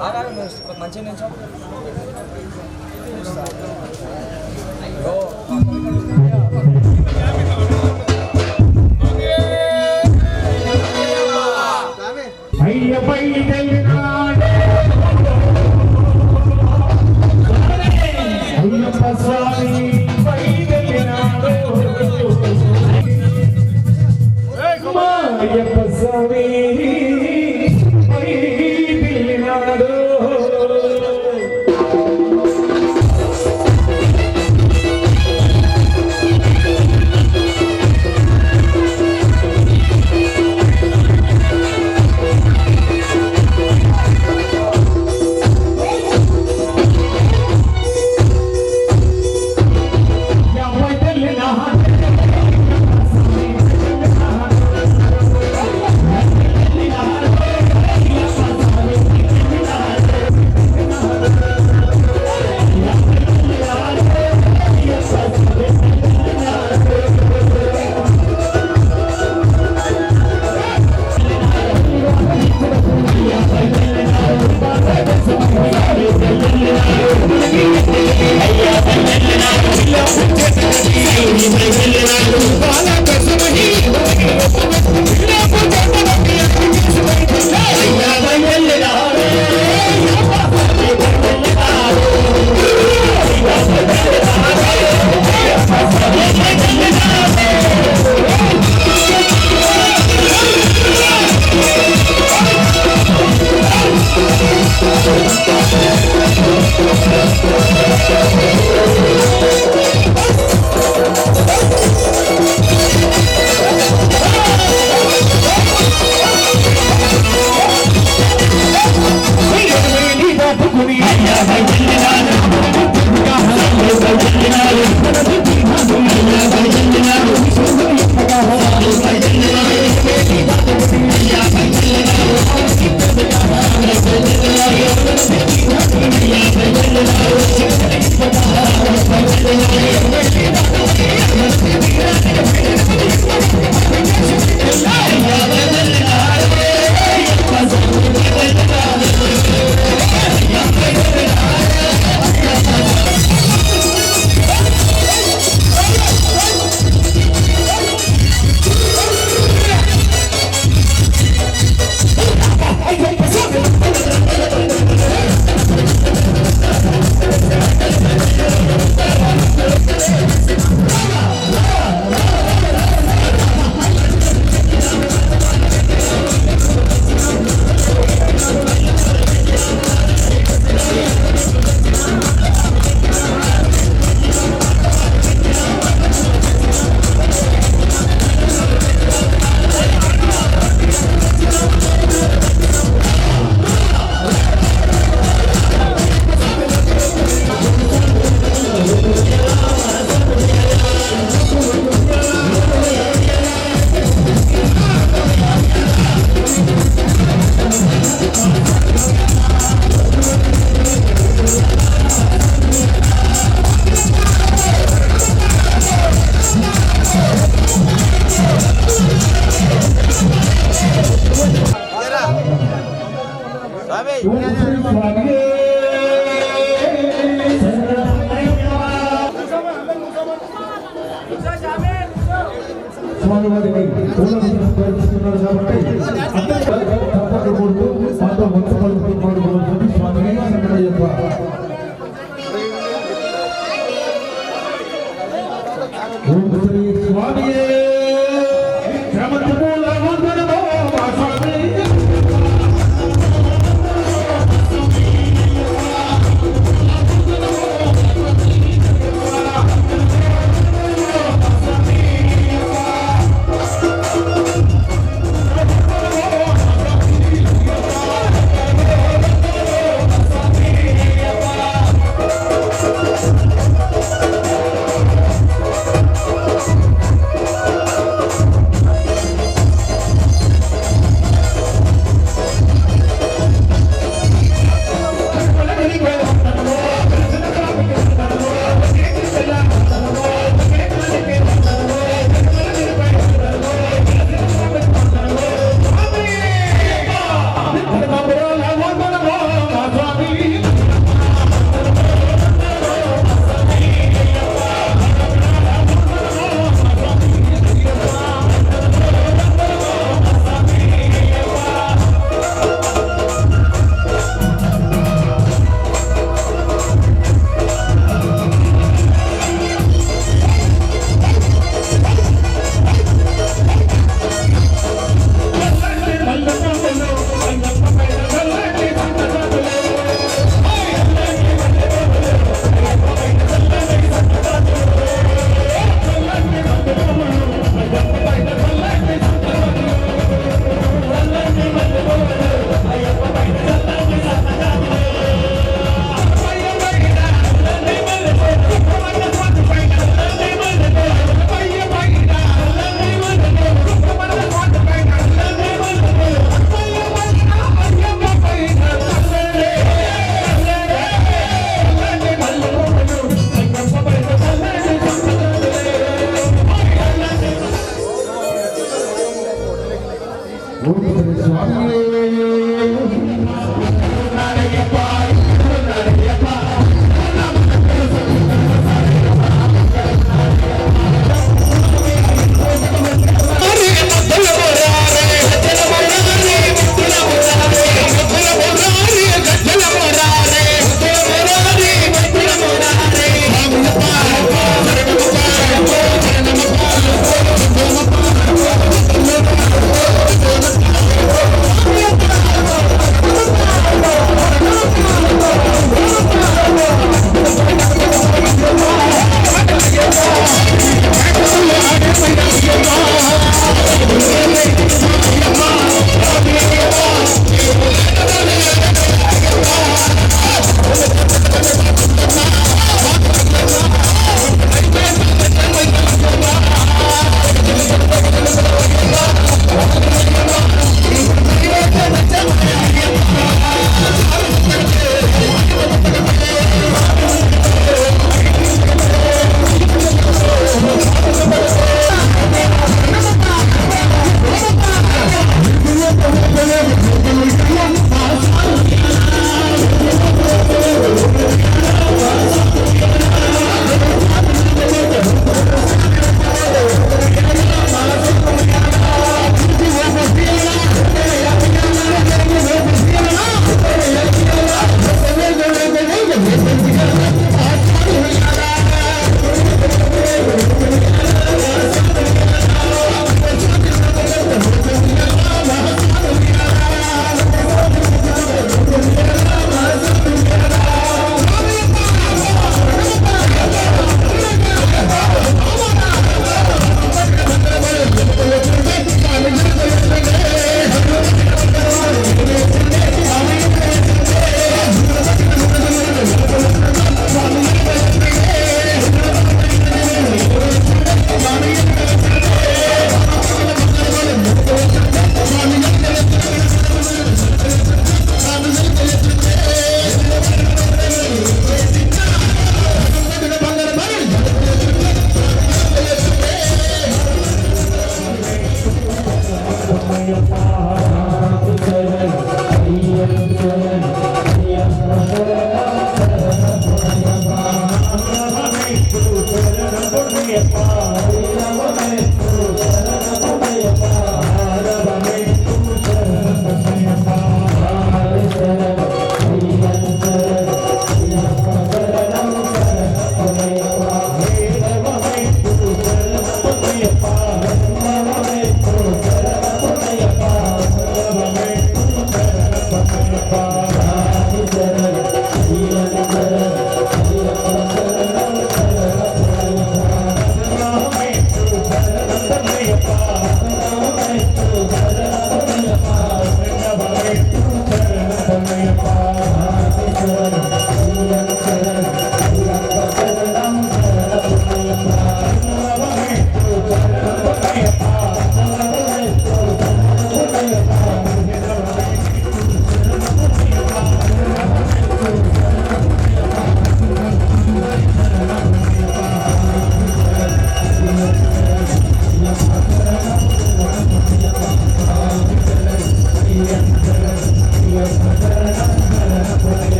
మంచిగా నిల్చో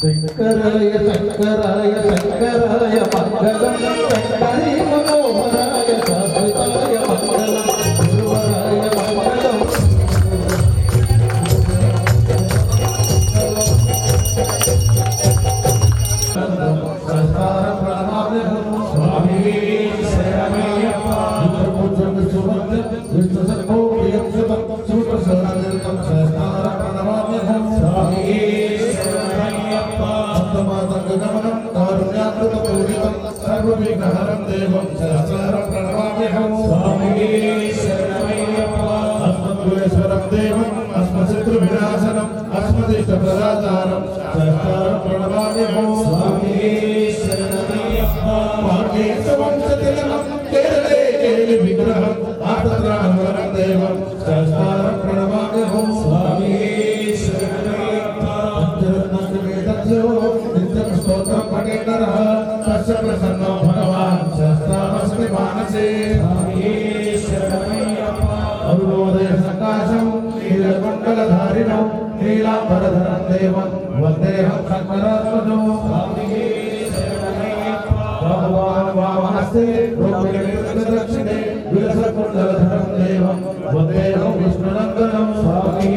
శంకరాయ శంకరాయ శంకరాయ మంగళం శంకరీ మనోహరాయ శాశ్వతాయ మంగళం గురువరాయ మంగళం సంస్కార ప్రణామం స్వామి శరణమయ్యప్ప విష్ణు సర్వో ప్రియం సూత్ర సరణం సంస్కార ప్రణామం స్వామి గమనం కారుణ్యామృత పూరితం సర్వవిఘ్నహరం దేవం సహస్రం ప్రణమామ్యహం స్వామి శరణమయ్యప్ప అస్మద్గురేశ్వరం దేవం అస్మశత్రు వినాశనం అస్మదిష్ట ప్రదాతారం సహస్రం ప్రణమామ్యహం స్వామి శరణమయ్యప్ప పాఠేశ వంశతిలకం కేరళే కేలి విగ్రహం ఆపత్రాహరం దేవం సహస్రం ప్రణమామ్యహం స్వామి శరణమయ్యప్ప నిత్యం స్తోత్రం పఠేతరః తస్య ప్రసన్నో భగవాన్ శస్త్రామస్మి మానసే స్వామి శరణమయ్యప్ప అరుణోదయ సకాశం నీలమండలధారిణం నీలాంబరధరం దేవం వందేహం శంకరాత్మజం స్వామి శరణమయ్యప్ప భగవాన్ వామహస్తే దక్షిణే విలసకుండలధరం దేవం వందేహం విష్ణునందనం స్వామి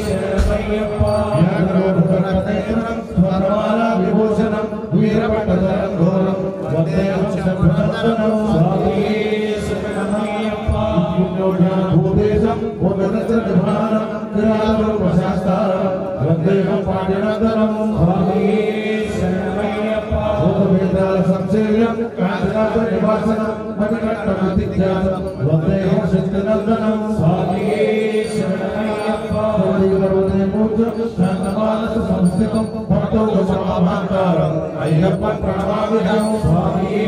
శరణమయ్యప్ప విభూషణం వీరపట్టధరం ఘోరం వందేహం శంకరాత్మజం స్వామి శరణమయ్యప్ప భూదేశం భూతదర్శనం విరాళం వందేహం పాటినందనం స్వామి శరణమయ్యప్ప భూతవేదాల సంశయం కాంతినాథ నివాసనం మణికంఠ విద్యాసం వందేహం శక్తినందనం స్వామి శరణమయ్యప్ప పర్వతే మూర్ఛ శాంతమానస సంస్థితం భక్తౌ సమాభాంకారం అయ్యప్ప ప్రణమామిహం స్వామి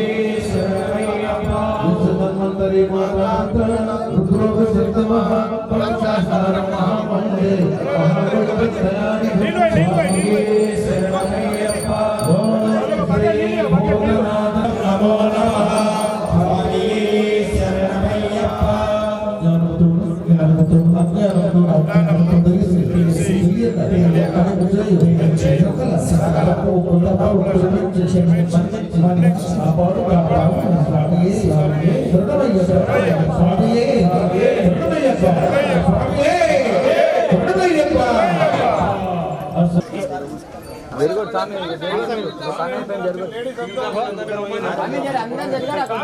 శరణమయ్యప్ప విశ్వధన్వంతరి మాతాంతరణ రుద్రోగ సిద్ధమః పరమశాస్త్ర మహామండే మహాభక్తయాని స్వామి శరణమయ్యప్ప ఓం శ్రీ భూతనాథ నమో నమః స్వామి శరణమయ్యప్ప వెరీ గుడ్ స్వామి అందరం జరిగారు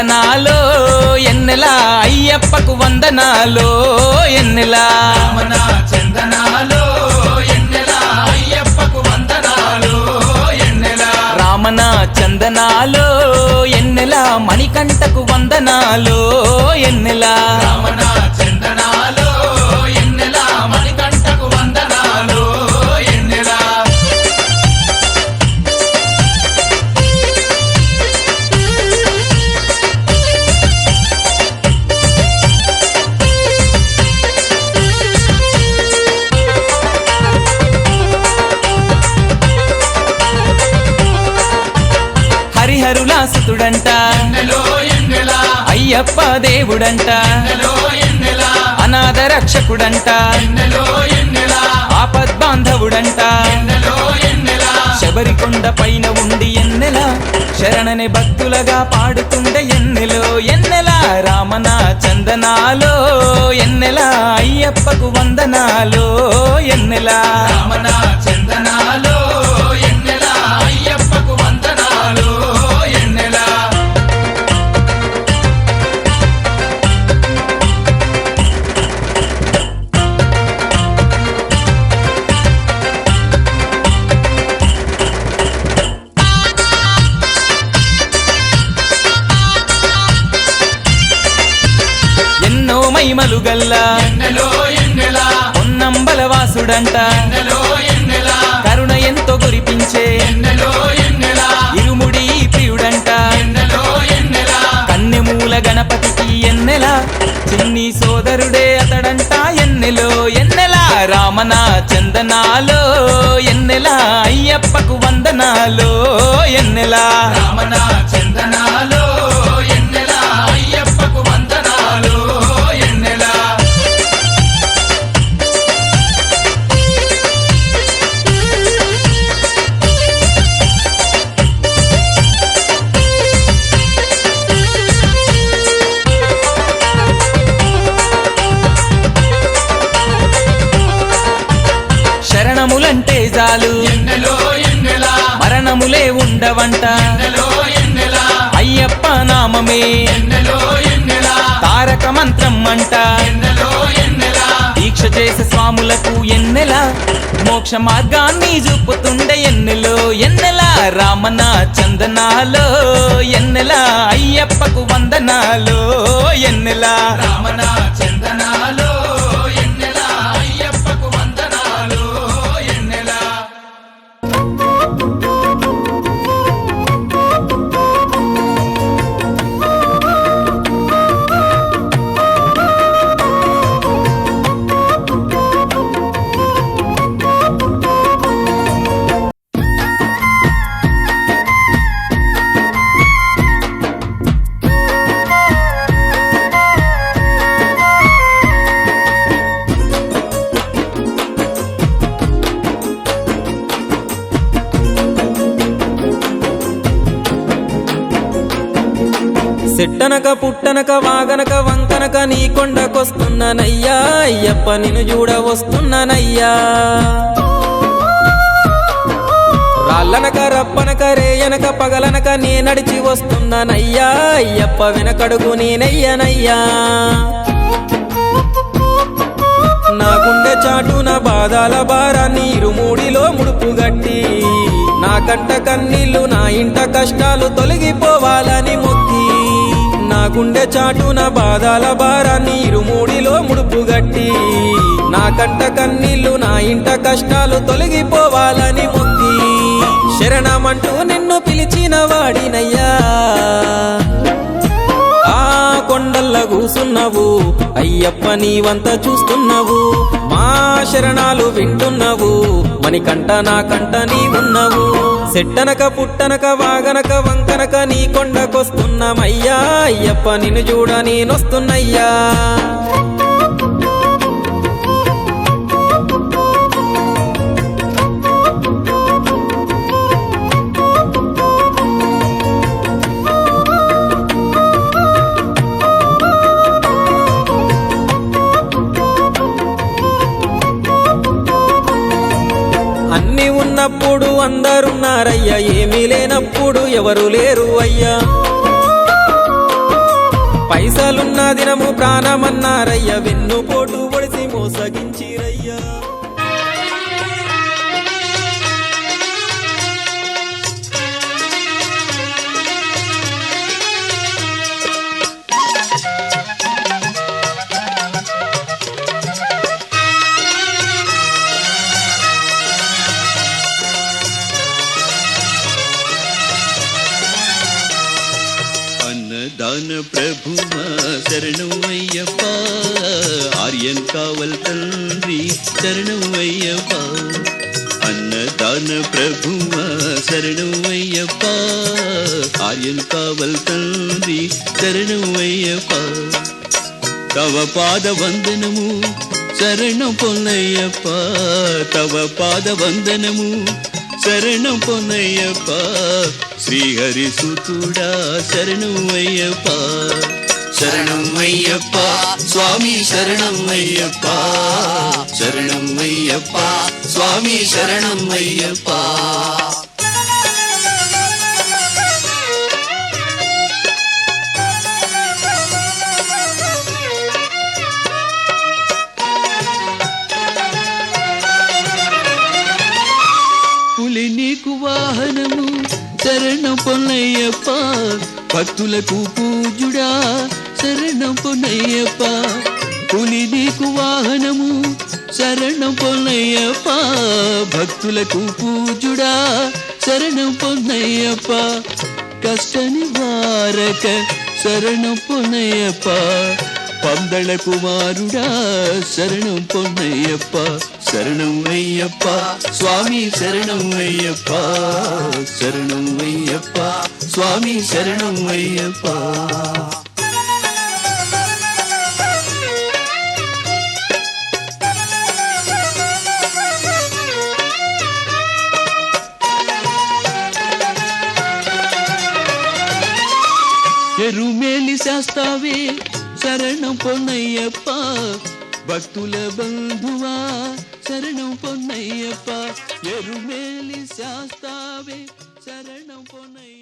చందనాలో ఎన్నెలా అయ్యప్పకు వందనాలో ఎన్నెలా రామన చందనాలో ఎన్నెలా అయ్యప్పకు వందనాలు ఎన్నెలా రామన చందనాలో ఎన్నెలా మణికంఠకు వందనాలో ఎన్నెలా రామన చందనాలో ఎన్నెలా మణికంఠకు వందనాలు ఎన్నెలా హరిహరులా సుతుడంట ఎన్నెలో ఎన్నెలా అయ్యప్ప దేవుడంట ఎన్నెలో ఎన్నెలా అనాథ రక్షకుడంట ఎన్నెలో ఎన్నెలా ఆపద్బాంధవుడంట ఎన్నెలో ఎన్నెలా శబరికొండ పైన ఉండి ఎన్నెలా శరణని భక్తులగా పాడుతుండే ఎన్నెలో ఎన్నెలా రామన చందనాలో ఎన్నెలా అయ్యప్పకు వందనాలో ఎన్నెలా రామన చందనాలో ఎన్నెలా అయ్యప్పకు వందనాలు ఎన్నెలా ఎన్నో మైమలు గల్లా ఎన్నెలో ఎన్నెలా పొన్నంబలవాసుడంట ఎన్నెలో ఎన్నెలా కరుణ ఎంతో కురిపించే ఎన్నెలో ఎన్నెలా ఇరుముడి ప్రియుడంట ఎన్నెలో ఎన్నెలా కన్నెమూల గణపతికి ఎన్నెలా చిన్ని సోదరుడే అతడంట ఎన్నెలో ఎన్నెలా రామన చందనాలో ఎన్నెలా అయ్యప్పకు వందనాలో ఎన్నెలా రామన చందనాలో ఎన్నెలా అయ్యప్పకు వందనాలు ఎన్నెలా శరణములంటే చాలు ఎన్నెలో ఎన్నెలా మరణములే ఉండవంట ఎన్నెలో ఎన్నెలా అయ్యప్ప నామమే ఎన్నెలో ఎన్నెలా తారక మంత్రం అంట ఎన్నెలో ఎన్నెలా దీక్ష చేసే స్వాములకు ఎన్నెలా మోక్ష మార్గాన్ని చూపుతుండే ఎన్నెలో ఎన్నెలా రామన చందనాలో ఎన్నెలా అయ్యప్పకు వందనాలో ఎన్నెలా రామన చందనాలో ఎన్నెలా అయ్యప్పకు వందనాలు ఎన్నెలా సెట్టనక పుట్టనక వాగనక వంకనక నీ కొండకొస్తున్నానయ్యా అయ్యప్ప నిన్ను చూడ వస్తున్నానయ్యా రాళ్ళనక రప్పనక రేయనక పగలనక నే నడిచి వస్తున్నానయ్యా అయ్యప్ప వెనకడుగు నేనయ్యనయ్యా నా గుండె చాటున బాధాల భారాన్ని ఇరుమూడిలో ముడుపుగట్టి నా కంట కన్నీళ్లు నా ఇంట కష్టాలు తొలగిపోవాలని మొక్కి నా గుండె చాటున బాధాల భారాన్ని ఇరుమూడిలో ముడుపుగట్టి నా కంట కన్నీళ్లు నా ఇంట కష్టాలు తొలగిపోవాలని మొక్కి శరణమంటూ నిన్ను పిలిచిన వాడినయ్యా ఆ కొండల్ల కూసున్నావు అయ్యప్ప నీవంత చూస్తున్నావు మా శరణాలు వింటున్నావు మణికంఠ నా కంట నీ ఉన్నావు సెట్టనక పుట్టనక వాగనక వంకనక నీ కొండకొస్తున్నామయ్యా అయ్యప్ప నిన్ను చూడ నేనొస్తున్నయ్యా అన్ని ఉన్నప్పుడు అందరున్నారయ్యా ఏమీ లేనప్పుడు ఎవరు లేరు అయ్యా పైసలున్న దినము ప్రాణమన్నారయ్య వెన్ను పోటు పొడిసి మోసగించిరయ్యా అన్నదాన ప్రభువా శరణం అయ్యప్ప ఆర్యన్ కావల్ తండ్రి శరణం అయ్యప్ప అన్నదాన ప్రభువా శరణం అయ్యప్ప ఆర్యన్ కావల్ తండ్రి శరణం అయ్యప్ప తవ పాద వందనము శరణం పొన్నయ్యప్ప తవ పాద వందనము శరణం పొన్నయ్యప్ప శ్రీహరి సుతుడా శరణం అయ్యప్ప శరణం అయ్యప్ప స్వామి శరణం అయ్యప్ప శరణం అయ్యప్ప స్వామి శరణం అయ్యప్ప పులి నీకు వాహనము శరణం పొన్నయ్యప్ప భక్తులకు పూజుడా శరణం పొన్నయ్యప్ప పులి నీకు వాహనము శరణం పొన్నయ్యప్ప భక్తులకు పూజుడా శరణం పొన్నయ్యప్ప కష్ట నివారక శరణం పొన్నయ్యప్ప పందళ కుమారుడా శరణం పొన్నయ్యప్ప శరణం అయ్యప్ప స్వామి శరణం అయ్యప్ప శరణం అయ్యప్ప స్వామి శరణం అయ్యప్ప ఎరుమేలి శాస్తావే శరణం పొన్నయ్యప్ప భక్తుల బంధువా శరణం పొన్నయ్యప్ప ఎరుమేలి శాస్తావే శరణం పొన్నయ్య